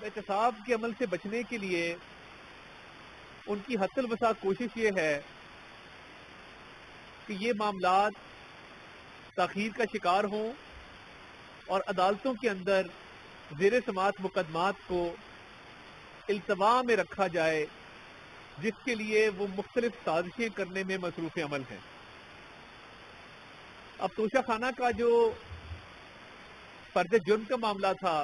احتساب کے عمل سے بچنے کے لیے ان کی حد الوسع کوشش یہ ہے کہ یہ معاملات تاخیر کا شکار ہوں اور عدالتوں کے اندر زیر سماعت مقدمات کو التوا میں رکھا جائے، جس کے لیے وہ مختلف سازشیں کرنے میں مصروف عمل ہیں۔ اب توشہ خانہ کا جو فرد جرم کا معاملہ تھا،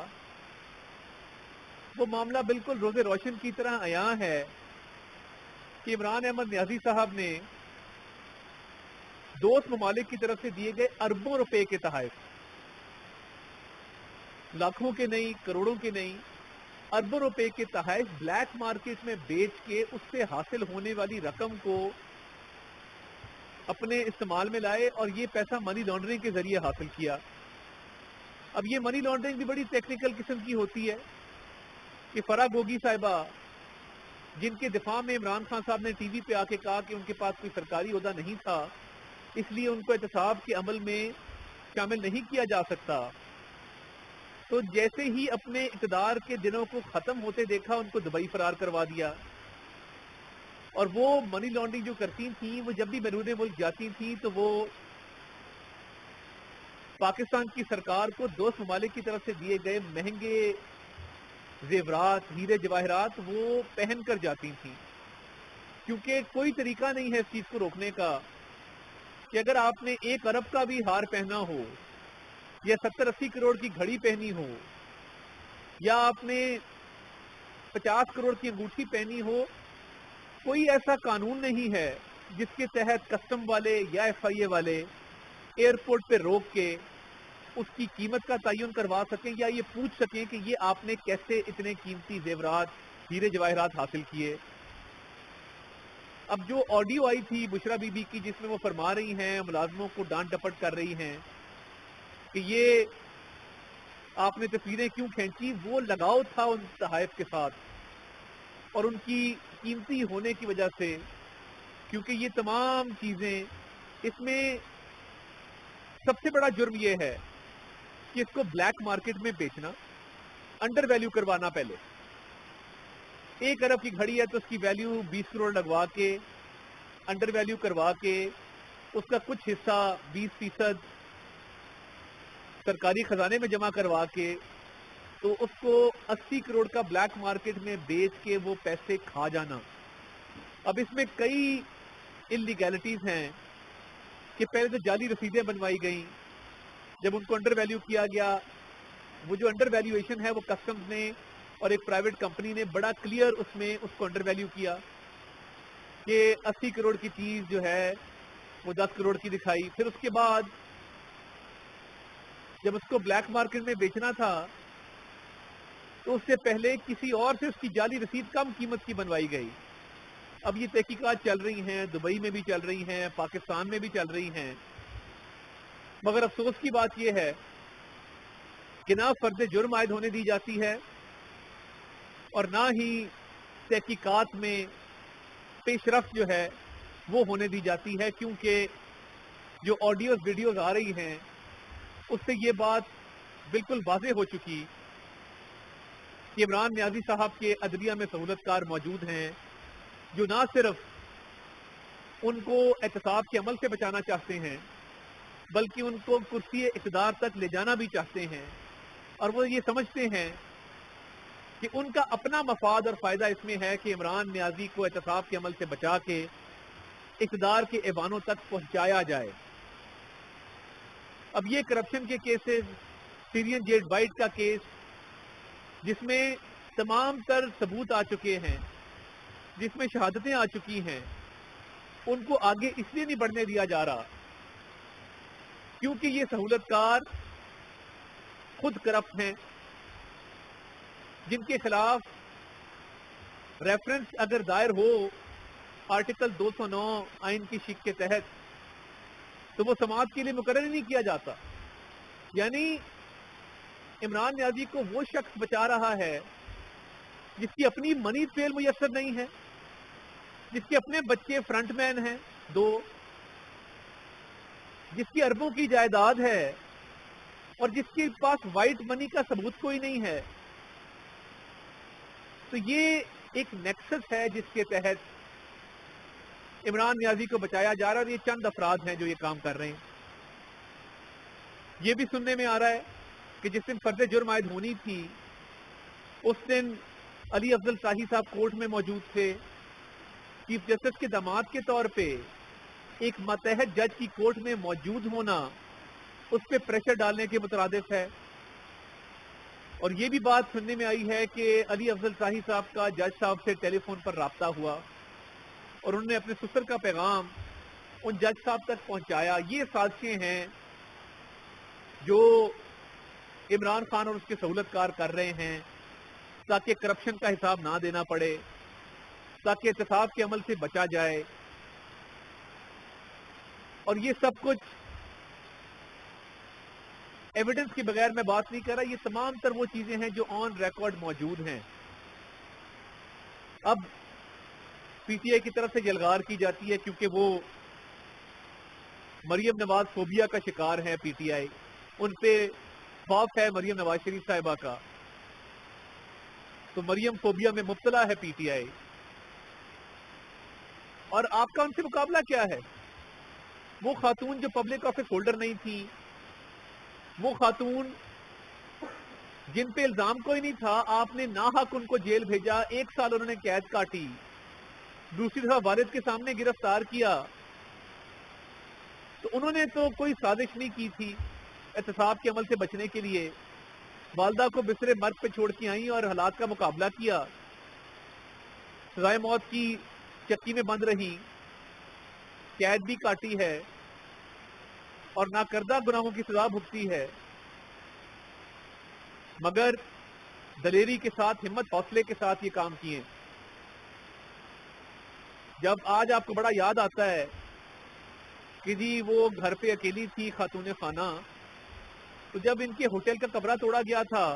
وہ معاملہ بالکل روز روشن کی طرح عیاں ہے کہ عمران احمد نیازی صاحب نے دوست ممالک کی طرف سے دیے گئے اربوں روپے کے تحائف، لاکھوں کے نہیں، کروڑوں کے نہیں، اربوں روپے کے تحائف بلیک مارکیٹ میں بیچ کے اس سے حاصل ہونے والی رقم کو اپنے استعمال میں لائے اور یہ پیسہ منی لانڈرنگ کے ذریعے حاصل کیا۔ اب یہ منی لانڈرنگ بھی بڑی ٹیکنیکل قسم کی ہوتی ہے کہ فرا گوگی صاحبہ، جن کے دفاع میں عمران خان صاحب نے ٹی وی پہ آ کے کہا کہ ان کے پاس کوئی سرکاری عہدہ نہیں تھا، اس لیے ان کو احتساب کے عمل میں شامل نہیں کیا جا سکتا، تو جیسے ہی اپنے اقتدار کے دنوں کو ختم ہوتے دیکھا ان کو دبئی فرار کروا دیا۔ اور وہ منی لانڈرنگ جو کرتی تھیں، وہ جب بھی بیرون ملک جاتی تھیں تو وہ پاکستان کی سرکار کو دوست ممالک کی طرف سے دیے گئے مہنگے زیورات، ہیرے جواہرات وہ پہن کر جاتی تھیں، کیونکہ کوئی طریقہ نہیں ہے اس چیز کو روکنے کا کہ اگر آپ نے 1 ارب کا بھی ہار پہنا ہو یا 70-80 کروڑ کی گھڑی پہنی ہو یا آپ نے 50 کروڑ کی انگوٹھی پہنی ہو، کوئی ایسا قانون نہیں ہے جس کے تحت کسٹم والے یا ایف آئی اے والے ایئرپورٹ پہ روک کے اس کی قیمت کا تعین کروا سکیں یا یہ پوچھ سکیں کہ یہ آپ نے کیسے اتنے قیمتی زیورات، ہیرے جواہرات حاصل کیے۔ اب جو آڈیو آئی تھی بشرا بی بی کی، جس میں وہ فرما رہی ہیں، ملازموں کو ڈانٹ ڈپٹ کر رہی ہیں کہ یہ آپ نے تصویریں کیوں کھینچی، وہ لگاؤ تھا ان تحائف کے ساتھ اور ان کی قیمتی ہونے کی وجہ سے، کیونکہ یہ تمام چیزیں، اس میں سب سے بڑا جرم یہ ہے کہ اس کو بلیک مارکیٹ میں بیچنا، انڈر ویلیو کروانا۔ پہلے 1 ارب کی گھڑی ہے تو اس کی ویلیو 20 کروڑ لگوا کے، انڈر ویلیو کروا کے، اس کا کچھ حصہ 20% سرکاری خزانے میں جمع کروا کے، تو اس کو 80 کروڑ کا بلیک مارکیٹ میں بیچ کے وہ پیسے کھا جانا۔ اب اس میں کئی انلیگیلٹیز ہیں کہ پہلے تو جعلی رسیدیں بنوائی گئیں، جب ان کو انڈر ویلیو کیا گیا، وہ جو انڈر ویلیویشن ہے وہ کسٹمز نے اور ایک پرائیویٹ کمپنی نے بڑا کلیئر اس میں اس کو انڈر ویلیو کیا کہ 80 کروڑ کی چیز جو ہے وہ 10 کروڑ کی دکھائی۔ پھر اس کے بعد جب اس کو بلیک مارکیٹ میں بیچنا تھا تو اس سے پہلے کسی اور سے اس کی جعلی رسید کم قیمت کی بنوائی گئی۔ اب یہ تحقیقات چل رہی ہیں، دبئی میں بھی چل رہی ہیں، پاکستان میں بھی چل رہی ہیں، مگر افسوس کی بات یہ ہے کہ نہ فرد جرم عائد ہونے دی جاتی ہے اور نہ ہی تحقیقات میں پیش رفت جو ہے وہ ہونے دی جاتی ہے، کیونکہ جو آڈیوز ویڈیوز آ رہی ہیں اس سے یہ بات بالکل واضح ہو چکی کہ عمران نیازی صاحب کے عدلیہ میں سہولت کار موجود ہیں جو نہ صرف ان کو احتساب کے عمل سے بچانا چاہتے ہیں بلکہ ان کو کرسی اقتدار تک لے جانا بھی چاہتے ہیں، اور وہ یہ سمجھتے ہیں کہ ان کا اپنا مفاد اور فائدہ اس میں ہے کہ عمران نیازی کو احتساب کے عمل سے بچا کے اقتدار کے ایوانوں تک پہنچایا جائے۔ اب یہ کرپشن کے کیسز، سیرین جیٹ وائٹ کا کیس جس میں تمام تر ثبوت آ چکے ہیں، جس میں شہادتیں آ چکی ہیں، ان کو آگے اس لیے نہیں بڑھنے دیا جا رہا کیونکہ یہ سہولت کار خود کرپٹ ہیں، جن کے خلاف ریفرنس اگر دائر ہو آرٹیکل 209 آئین کی شق کے تحت تو وہ سماعت کے لیے مقرر ہی نہیں کیا جاتا۔ یعنی عمران نیازی کو وہ شخص بچا رہا ہے جس کی اپنی منی ٹریل میسر نہیں ہے، جس کے اپنے بچے فرنٹ مین ہیں 2، جس کی اربوں کی جائیداد ہے اور جس کے پاس وائٹ منی کا ثبوت کوئی نہیں ہے، تو یہ ایک نیکسس ہے جس کے تحت عمران نیازی کو بچایا جا رہا ہے، اور یہ چند افراد ہیں جو یہ کام کر رہے ہیں۔ یہ بھی سننے میں آ رہا ہے کہ جس دن فرض جرم عائد ہونی تھی اس دن علی افضل شاہی صاحب کورٹ میں موجود تھے۔ چیف جسٹس کے داماد کے طور پہ ایک ماتحت جج کی کورٹ میں موجود ہونا اس پہ پریشر ڈالنے کے مترادف ہے۔ اور یہ بھی بات سننے میں آئی ہے کہ علی افضل شاہی صاحب کا جج صاحب سے ٹیلی فون پر رابطہ ہوا اور انہوں نے اپنے سسر کا پیغام ان جج صاحب تک پہنچایا۔ یہ سازشیں ہیں جو عمران خان اور اس کے سہولت کار کر رہے ہیں تاکہ کرپشن کا حساب نہ دینا پڑے، تاکہ احتساب کے عمل سے بچا جائے۔ اور یہ سب کچھ ایویڈنس کے بغیر میں بات نہیں کر رہا، یہ تمام تر وہ چیزیں ہیں جو آن ریکارڈ موجود ہیں۔ اب پی ٹی آئی کی طرف سے یلغار کی جاتی ہے کیونکہ وہ مریم نواز فوبیا کا شکار ہے۔ پی ٹی آئی ان پہ خوف ہے مریم نواز شریف صاحبہ کا، تو مریم فوبیا میں مبتلا ہے پی ٹی آئی۔ اور آپ کا ان سے مقابلہ کیا ہے؟ وہ خاتون جو پبلک آفس ہولڈر نہیں تھی، وہ خاتون جن پہ الزام کوئی نہیں تھا، آپ نے ناحق ان کو جیل بھیجا، 1 سال انہوں نے قید کاٹی، دوسری دفعہ والد کے سامنے گرفتار کیا، تو انہوں نے تو کوئی سازش نہیں کی تھی احتساب کے عمل سے بچنے کے لیے۔ والدہ کو بستر مرگ پہ چھوڑ کے آئیں اور حالات کا مقابلہ کیا، سزائے موت کی چکی میں بند رہی، قید بھی کاٹی ہے اور ناکردہ گناہوں کی سزا بھگتی ہے، مگر دلیری کے ساتھ، ہمت حوصلے کے ساتھ یہ کام کیے۔ جب آج آپ کو بڑا یاد آتا ہے کہ جی وہ گھر پہ اکیلی تھی خاتون خانہ، تو جب ان کے ہوٹل کا کمرہ توڑا گیا تھا،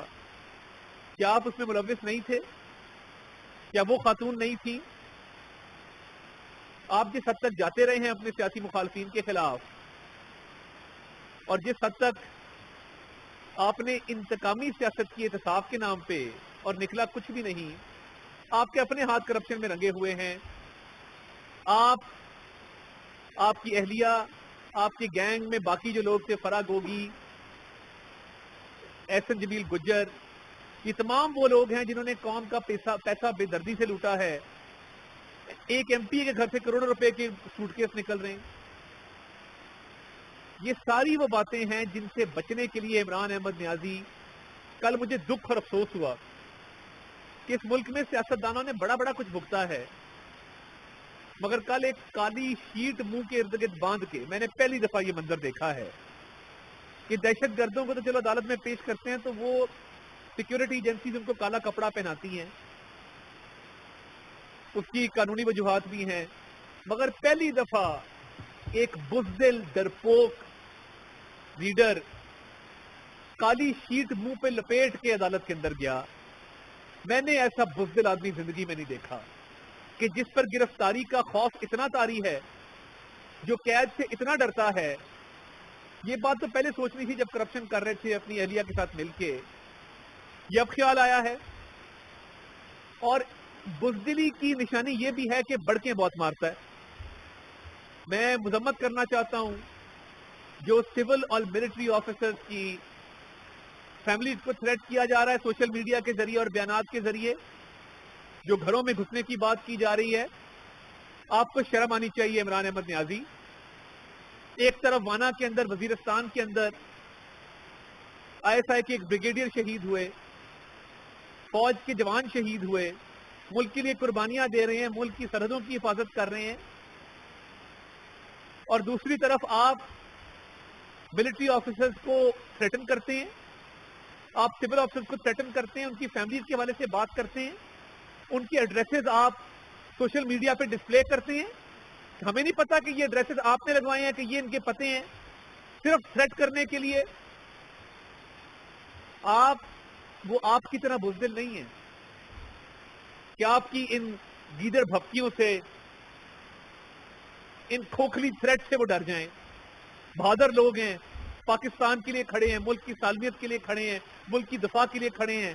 کیا آپ اس میں ملوث نہیں تھے؟ کیا وہ خاتون نہیں تھی؟ آپ جس حد تک جاتے رہے ہیں اپنے سیاسی مخالفین کے خلاف، اور جس حد تک آپ نے انتقامی سیاست کی احتساب کے نام پہ، اور نکلا کچھ بھی نہیں، آپ کے اپنے ہاتھ کرپشن میں رنگے ہوئے ہیں، آپ کی اہلیہ، آپ کی گینگ میں باقی جو لوگ تھے، فرا گوگی، احسن جمیل گجر، یہ تمام وہ لوگ ہیں جنہوں نے قوم کا پیسہ بے دردی سے لوٹا ہے۔ ایک ایم پی کے گھر سے کروڑوں روپے کے سوٹ کیس نکل رہے ہیں۔ یہ ساری وہ باتیں ہیں جن سے بچنے کے لیے عمران احمد نیازی، کل مجھے دکھ اور افسوس ہوا کہ اس ملک میں سیاستدانوں نے بڑا بڑا کچھ بھگتا ہے، مگر کل ایک کالی شیٹ منہ کے ارد گرد باندھ کے میں نے پہلی دفعہ یہ منظر دیکھا ہے کہ دہشت گردوں کو تو چلو عدالت میں پیش کرتے ہیں تو وہ سیکیورٹی ایجنسیز ان کو کالا کپڑا پہناتی ہیں، اس کی قانونی وجوہات بھی ہیں، مگر پہلی دفعہ ایک بزدل ڈرپوک لیڈر کالی شیٹ منہ پہ لپیٹ کے عدالت کے اندر گیا۔ میں نے ایسا بزدل آدمی زندگی میں نہیں دیکھا کہ جس پر گرفتاری کا خوف اتنا طاری ہے، جو قید سے اتنا ڈرتا ہے۔ یہ بات تو پہلے سوچنی تھی جب کرپشن کر رہے تھے اپنی اہلیہ کے ساتھ مل کے، یہ اب خیال آیا ہے۔ اور بزدلی کی نشانی یہ بھی ہے کہ بڑکیں بہت مارتا ہے۔ میں مذمت کرنا چاہتا ہوں جو سول اور ملٹری آفیسرز کی فیملیز کو تھریٹ کیا جا رہا ہے سوشل میڈیا کے ذریعے اور بیانات کے ذریعے، جو گھروں میں گھسنے کی بات کی جا رہی ہے۔ آپ کو شرم آنی چاہیے عمران احمد نیازی۔ ایک طرف وانا کے اندر، وزیرستان کے اندر ISI کے ایک بریگیڈیئر شہید ہوئے، فوج کے جوان شہید ہوئے، ملک کے لیے قربانیاں دے رہے ہیں، ملک کی سرحدوں کی حفاظت کر رہے ہیں، اور دوسری طرف آپ ملٹری آفیسرز کو تھریٹن کرتے ہیں، آپ سول آفیسرز کو تھریٹن کرتے ہیں، ان کی فیملیز کے حوالے سے بات کرتے ہیں، ان کی ایڈریسز آپ سوشل میڈیا پہ ڈسپلے کرتے ہیں۔ ہمیں نہیں پتا کہ یہ ایڈریسز آپ نے لگوائے ہیں، کہ یہ ان کے پتے ہیں، صرف تھریٹ کرنے کے لیے۔ وہ آپ کی طرح بزدل نہیں ہیں کہ آپ کی ان گیدڑ بھپکیوں سے، ان کھوکھلی تھریٹ سے وہ ڈر جائیں۔ بہادر لوگ ہیں، پاکستان کے لیے کھڑے ہیں، ملک کی سالمیت کے لیے کھڑے ہیں، ملک کی دفاع کے لیے کھڑے ہیں۔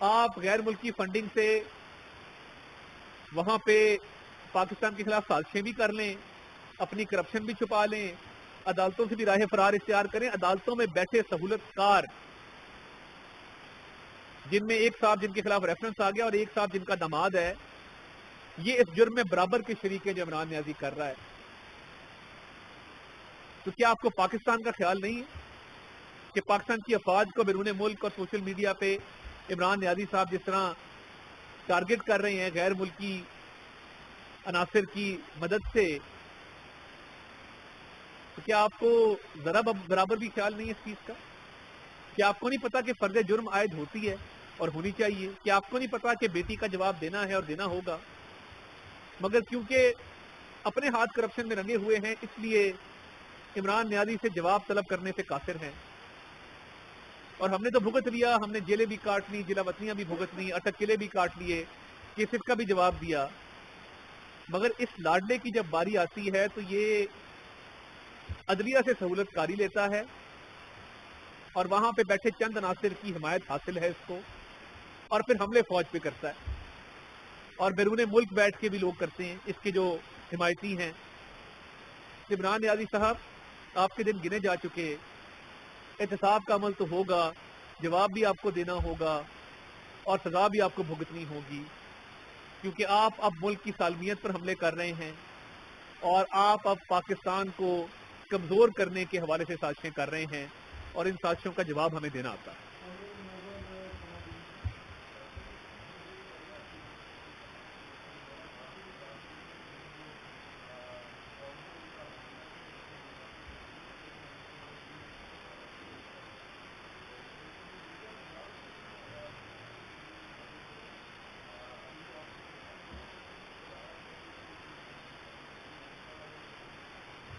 آپ غیر ملکی فنڈنگ سے وہاں پہ پاکستان کے خلاف سازشیں بھی کر لیں، اپنی کرپشن بھی چھپا لیں، عدالتوں سے بھی راہ فرار اختیار کریں. عدالتوں میں بیٹھے سہولت کار، جن میں ایک صاحب جن کے خلاف ریفرنس آ گیا اور ایک صاحب جن کا داماد ہے، یہ اس جرم میں برابر کے شریک ہیں جو عمران نیازی کر رہا ہے. تو کیا آپ کو پاکستان کا خیال نہیں ہے کہ پاکستان کی افواج کو بیرون ملک اور سوشل میڈیا پہ عمران نیازی صاحب جس طرح ٹارگٹ کر رہے ہیں غیر ملکی عناصر کی مدد سے، تو کیا آپ کو ذرا برابر بھی خیال نہیں ہے اس چیز کا؟ کیا آپ کو نہیں پتا کہ فرض جرم عائد ہوتی ہے اور ہونی چاہیے؟ کیا آپ کو نہیں پتا کہ بیٹی کا جواب دینا ہے اور دینا ہوگا؟ مگر کیونکہ اپنے ہاتھ کرپشن میں رنگے ہوئے ہیں، اس لیے عمران نیازی سے جواب طلب کرنے سے قاصر ہیں. اور ہم نے تو بھگت لیا، ہم نے جیلیں بھی کاٹ لی، جلا وطنیاں بھی بھگت لی، اٹک قلعے بھی کاٹ لیے، کیسز کا بھی جواب دیا. مگر اس لاڈلے کی جب باری آتی ہے تو یہ عدلیہ سے سہولت کاری لیتا ہے اور وہاں پہ بیٹھے چند عناصر کی حمایت حاصل ہے اس کو، اور پھر حملے فوج پہ کرتا ہے. اور بیرون ملک بیٹھ کے بھی لوگ کرتے ہیں اس کے جو حمایتی ہیں. عمران نیازی صاحب، آپ کے دن گنے جا چکے، احتساب کا عمل تو ہوگا، جواب بھی آپ کو دینا ہوگا اور سزا بھی آپ کو بھگتنی ہوگی، کیونکہ آپ اب ملک کی سالمیت پر حملے کر رہے ہیں اور آپ اب پاکستان کو کمزور کرنے کے حوالے سے سازشیں کر رہے ہیں اور ان سازشوں کا جواب ہمیں دینا آتا ہے.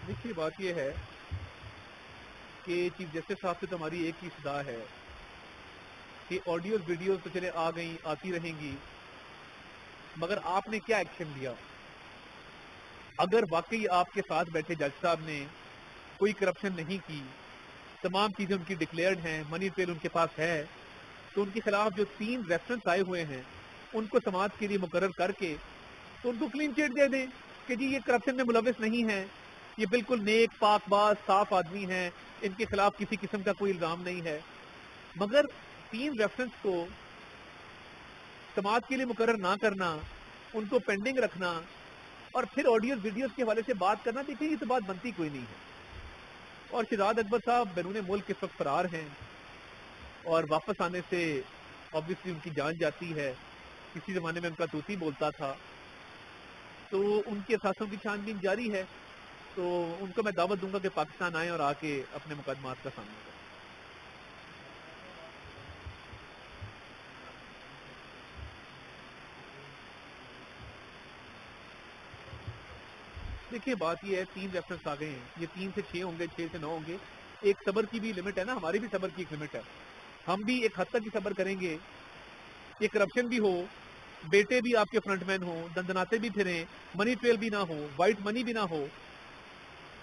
دیکھیے بات یہ ہے کہ چیف جسٹس صاحب سے تو ہماری ایک ہی صدا ہے کہ آڈیوز ویڈیوز تو چلے آ گئیں، آتی رہیں گی، مگر آپ نے کیا ایکشن لیا؟ اگر واقعی آپ کے ساتھ بیٹھے جج صاحب نے کوئی کرپشن نہیں کی، تمام چیزیں ان کی ڈکلیئرڈ ہیں، منی ٹریل ان کے پاس ہے، تو ان کے خلاف جو 3 ریفرنس آئے ہوئے ہیں ان کو سماعت کے لیے مقرر کر کے تو ان کو کلین چٹ دے دیں کہ جی یہ کرپشن میں ملوث نہیں ہے، یہ بالکل نیک پاک باز صاف آدمی ہیں، ان کے خلاف کسی قسم کا کوئی الزام نہیں ہے. مگر 3 ریفرنس کو سماعت کے لیے مقرر نہ کرنا، ان کو پینڈنگ رکھنا اور پھر آڈیوز ویڈیوز کے حوالے سے بات کرنا، دیکھیں یہ تو بات بنتی کوئی نہیں ہے. اور شہزاد اکبر صاحب بیرون ملک اس وقت فرار ہیں اور واپس آنے سے obviously ان کی جان جاتی ہے. کسی زمانے میں ان کا طوطی بولتا تھا، تو ان کے اثاثوں کی چھان بین جاری ہے. تو ان کو میں دعوت دوں گا کہ پاکستان آئیں اور آ کے اپنے مقدمات کا سامنا کریں. دیکھیے بات یہ ہے 3 ریفرنس آ گئے ہیں، یہ 3 سے 6 ہوں گے، 6 سے 9 ہوں گے. ایک صبر کی بھی لمٹ ہے نا، ہماری بھی صبر کی ایک لمٹ ہے. ہم بھی ایک حد تک ہی صبر کریں گے. یہ کرپشن بھی ہو، بیٹے بھی آپ کے فرنٹ مین ہوں، دندناتے بھی پھریں، منی ٹریل بھی نہ ہو، وائٹ منی بھی نہ ہو،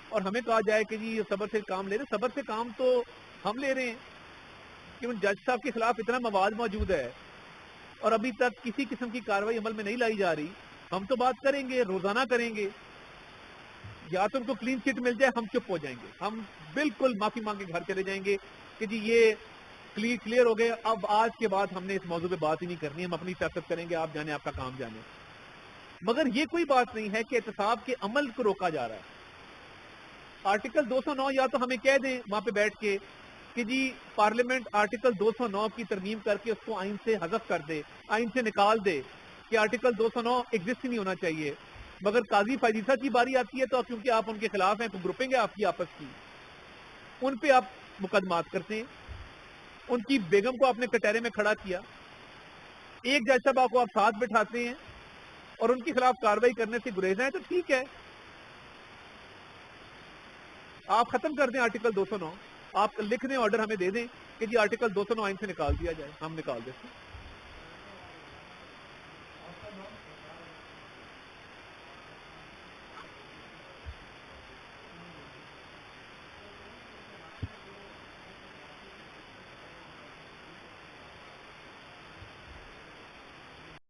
اور ہمیں کہا جائے کہ جی یہ صبر سے کام لے رہے. صبر سے کام تو ہم لے رہے ہیں کہ ان جج صاحب کے خلاف اتنا مواد موجود ہے اور ابھی تک کسی قسم کی کارروائی عمل میں نہیں لائی جا رہی. ہم تو بات کریں گے، روزانہ کریں گے. یا تو ان کو کلین چٹ مل جائے، ہم چپ ہو جائیں گے، ہم بالکل معافی مانگ کے گھر چلے جائیں گے کہ جی یہ کلیئر ہو گئے، اب آج کے بعد ہم نے اس موضوع پہ بات ہی نہیں کرنی، ہم اپنی سیاست کریں گے، آپ جانے آپ کا کام جانے. مگر یہ کوئی بات نہیں ہے کہ احتساب کے عمل کو روکا جا رہا ہے. آرٹیکل 209 یا تو ہمیں کہہ دیں وہاں پہ بیٹھ کے کہ جی پارلیمنٹ آرٹیکل 209 کی ترمیم کر کے اس کو آئین سے حذف کر دے، آئین سے نکال دے کہ آرٹیکل 209 ایگزسٹ ہی نہیں ہونا چاہیے. مگر قاضی فائزہ کی باری آتی ہے تو کیونکہ آپ ان کے خلاف ہیں تو گروپنگ ہے آپ کی آپس کی، ان پہ آپ مقدمات کرتے ہیں. ان کی بیگم کو آپ نے کٹہرے میں کھڑا کیا، ایک جج صاحب کو آپ ساتھ بٹھاتے ہیں اور ان کے خلاف کارروائی کرنے سے گریز ہیں، تو ٹھیک ہے آپ ختم کر دیں آرٹیکل 209. آپ لکھ دیں، آرڈر ہمیں دے دیں کہ جی آرٹیکل 209 آئین سے نکال دیا جائے، ہم نکال دیتے ہیں.